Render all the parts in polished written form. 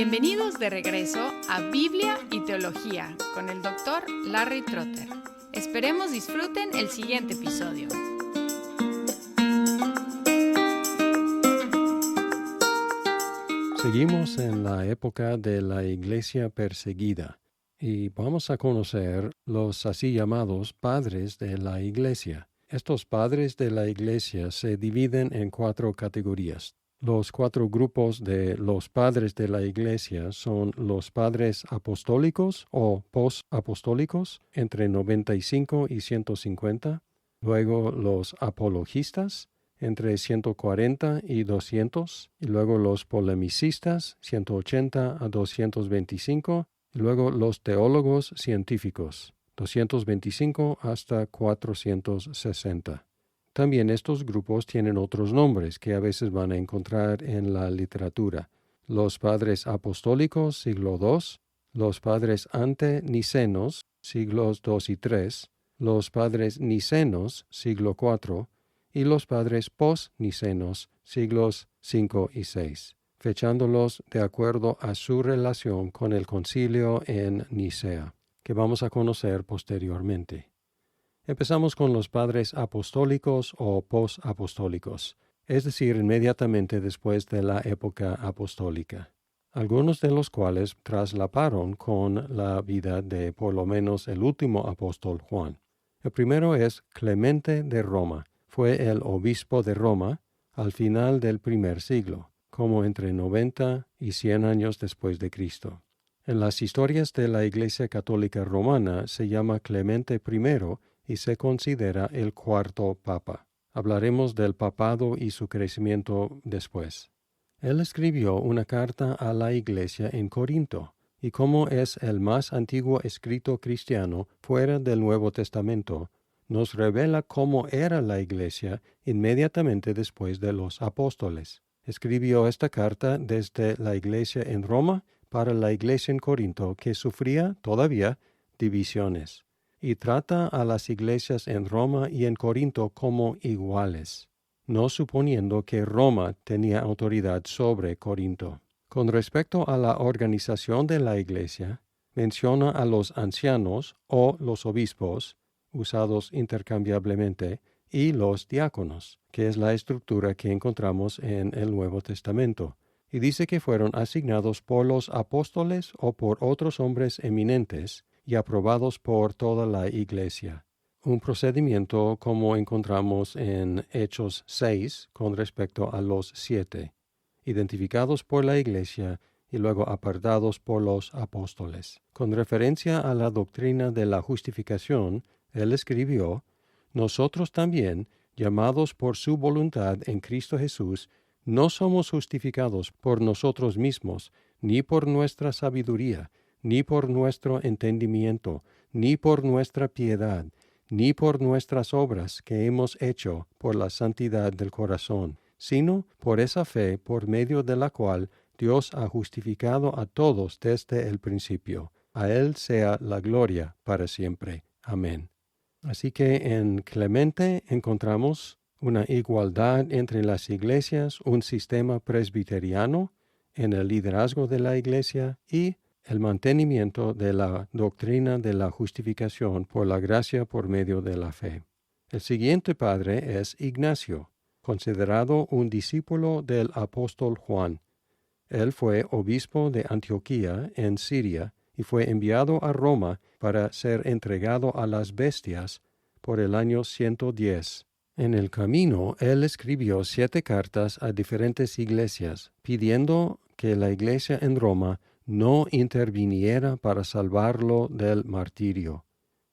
Bienvenidos de regreso a Biblia y Teología con el Dr. Larry Trotter. Esperemos disfruten el siguiente episodio. Seguimos en la época de la Iglesia perseguida y vamos a conocer los así llamados padres de la Iglesia. Estos padres de la Iglesia se dividen en 4 categorías. Los 4 grupos de los padres de la Iglesia son los padres apostólicos o posapostólicos entre 95 y 150, luego los apologistas entre 140 y 200, y luego los polemicistas 180 a 225, y luego los teólogos científicos 225 hasta 460. También estos grupos tienen otros nombres que a veces van a encontrar en la literatura. Los padres apostólicos, siglo II, los padres ante-nicenos, siglos II y III, los padres nicenos, siglo IV, y los padres post-nicenos, siglos V y VI, fechándolos de acuerdo a su relación con el concilio en Nicea, que vamos a conocer posteriormente. Empezamos con los padres apostólicos o posapostólicos, es decir, inmediatamente después de la época apostólica, algunos de los cuales traslaparon con la vida de por lo menos el último apóstol Juan. El primero es Clemente de Roma. Fue el obispo de Roma al final del primer siglo, como entre 90 y 100 años después de Cristo. En las historias de la Iglesia Católica Romana se llama Clemente I y se considera el 4º papa. Hablaremos del papado y su crecimiento después. Él escribió una carta a la Iglesia en Corinto, y como es el más antiguo escrito cristiano fuera del Nuevo Testamento, nos revela cómo era la Iglesia inmediatamente después de los apóstoles. Escribió esta carta desde la Iglesia en Roma para la Iglesia en Corinto, que sufría todavía divisiones, y trata a las iglesias en Roma y en Corinto como iguales, no suponiendo que Roma tenía autoridad sobre Corinto. Con respecto a la organización de la Iglesia, menciona a los ancianos o los obispos, usados intercambiablemente, y los diáconos, que es la estructura que encontramos en el Nuevo Testamento, y dice que fueron asignados por los apóstoles o por otros hombres eminentes y aprobados por toda la Iglesia. Un procedimiento como encontramos en Hechos 6 con respecto a los 7, identificados por la Iglesia y luego apartados por los apóstoles. Con referencia a la doctrina de la justificación, él escribió: «Nosotros también, llamados por su voluntad en Cristo Jesús, no somos justificados por nosotros mismos, ni por nuestra sabiduría, ni por nuestro entendimiento, ni por nuestra piedad, ni por nuestras obras que hemos hecho por la santidad del corazón, sino por esa fe por medio de la cual Dios ha justificado a todos desde el principio. A Él sea la gloria para siempre. Amén». Así que en Clemente encontramos una igualdad entre las iglesias, un sistema presbiteriano en el liderazgo de la iglesia y el mantenimiento de la doctrina de la justificación por la gracia por medio de la fe. El siguiente padre es Ignacio, considerado un discípulo del apóstol Juan. Él fue obispo de Antioquía en Siria y fue enviado a Roma para ser entregado a las bestias por el año 110. En el camino, él escribió 7 cartas a diferentes iglesias, pidiendo que la iglesia en Roma no interviniera para salvarlo del martirio.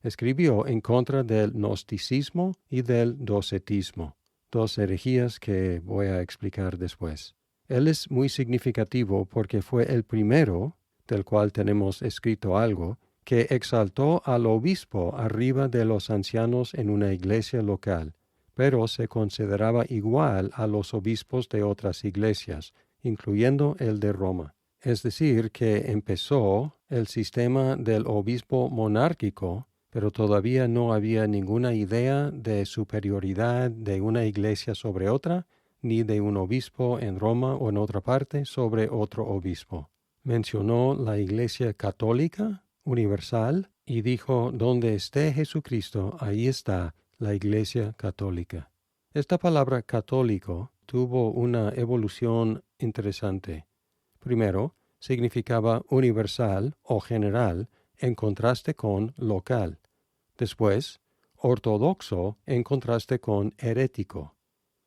Escribió en contra del gnosticismo y del docetismo, 2 herejías que voy a explicar después. Él es muy significativo porque fue el primero, del cual tenemos escrito algo, que exaltó al obispo arriba de los ancianos en una iglesia local, pero se consideraba igual a los obispos de otras iglesias, incluyendo el de Roma. Es decir, que empezó el sistema del obispo monárquico, pero todavía no había ninguna idea de superioridad de una iglesia sobre otra, ni de un obispo en Roma o en otra parte sobre otro obispo. Mencionó la Iglesia Católica, universal, y dijo, donde esté Jesucristo, ahí está la Iglesia Católica. Esta palabra católico tuvo una evolución interesante. Primero, significaba universal o general en contraste con local. Después, ortodoxo en contraste con herético.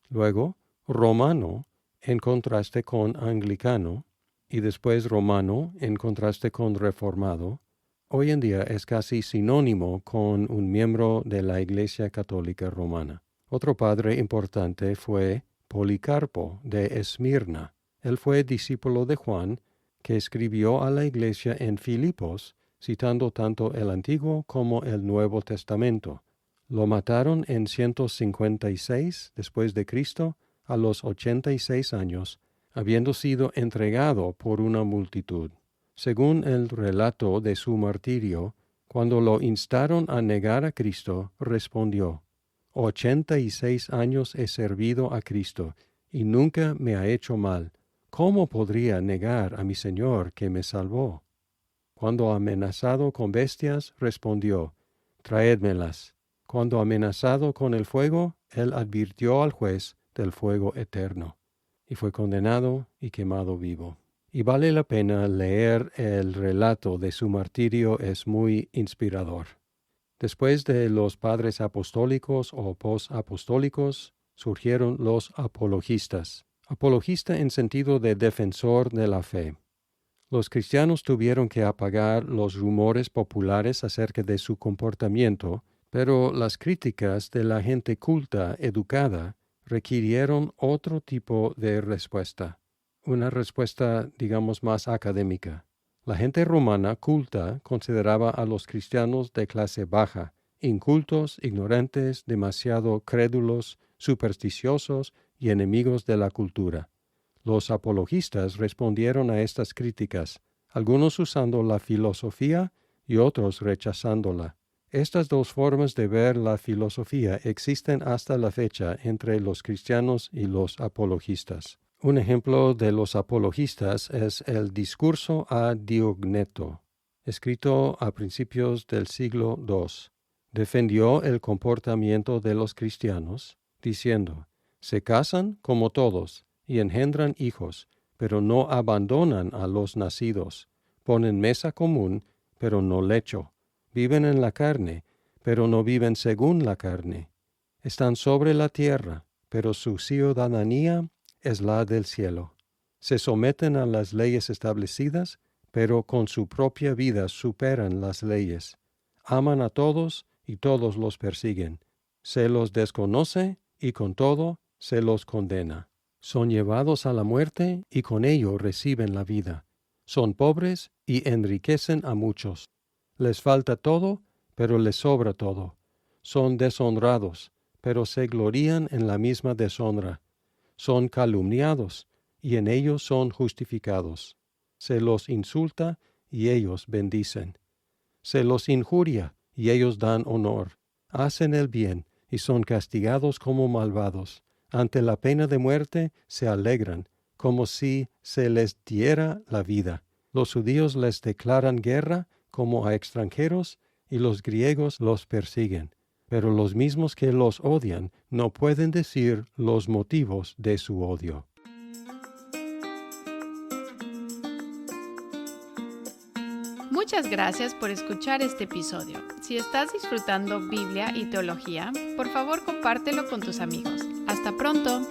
Luego, romano en contraste con anglicano. Y después romano en contraste con reformado. Hoy en día es casi sinónimo con un miembro de la Iglesia Católica Romana. Otro padre importante fue Policarpo de Esmirna. Él fue discípulo de Juan, que escribió a la iglesia en Filipos, citando tanto el Antiguo como el Nuevo Testamento. Lo mataron en 156 después de Cristo, a los 86 años, habiendo sido entregado por una multitud. Según el relato de su martirio, cuando lo instaron a negar a Cristo, respondió, 86 años he servido a Cristo, y nunca me ha hecho mal. ¿Cómo podría negar a mi Señor que me salvó? Cuando amenazado con bestias, respondió, traédmelas. Cuando amenazado con el fuego, él advirtió al juez del fuego eterno, y fue condenado y quemado vivo. Y vale la pena leer el relato de su martirio, es muy inspirador. Después de los padres apostólicos o posapostólicos, surgieron los apologistas. Apologista en sentido de defensor de la fe. Los cristianos tuvieron que apagar los rumores populares acerca de su comportamiento, pero las críticas de la gente culta, educada, requirieron otro tipo de respuesta. Una respuesta, digamos, más académica. La gente romana culta consideraba a los cristianos de clase baja, incultos, ignorantes, demasiado crédulos, supersticiosos y enemigos de la cultura. Los apologistas respondieron a estas críticas, algunos usando la filosofía y otros rechazándola. Estas dos formas de ver la filosofía existen hasta la fecha entre los cristianos y los apologistas. Un ejemplo de los apologistas es el Discurso a Diogneto, escrito a principios del siglo II. Defendió el comportamiento de los cristianos, diciendo, se casan como todos y engendran hijos, pero no abandonan a los nacidos, ponen mesa común, pero no lecho, viven en la carne, pero no viven según la carne, están sobre la tierra, pero su ciudadanía es la del cielo. Se someten a las leyes establecidas, pero con su propia vida superan las leyes. Aman a todos y todos los persiguen. Se los desconoce y con todo se los condena. Son llevados a la muerte y con ello reciben la vida. Son pobres y enriquecen a muchos. Les falta todo, pero les sobra todo. Son deshonrados, pero se glorían en la misma deshonra. Son calumniados, y en ellos son justificados. Se los insulta, y ellos bendicen. Se los injuria, y ellos dan honor. Hacen el bien, y son castigados como malvados. Ante la pena de muerte se alegran, como si se les diera la vida. Los judíos les declaran guerra como a extranjeros, y los griegos los persiguen. Pero los mismos que los odian no pueden decir los motivos de su odio. Muchas gracias por escuchar este episodio. Si estás disfrutando Biblia y teología, por favor compártelo con tus amigos. ¡Hasta pronto!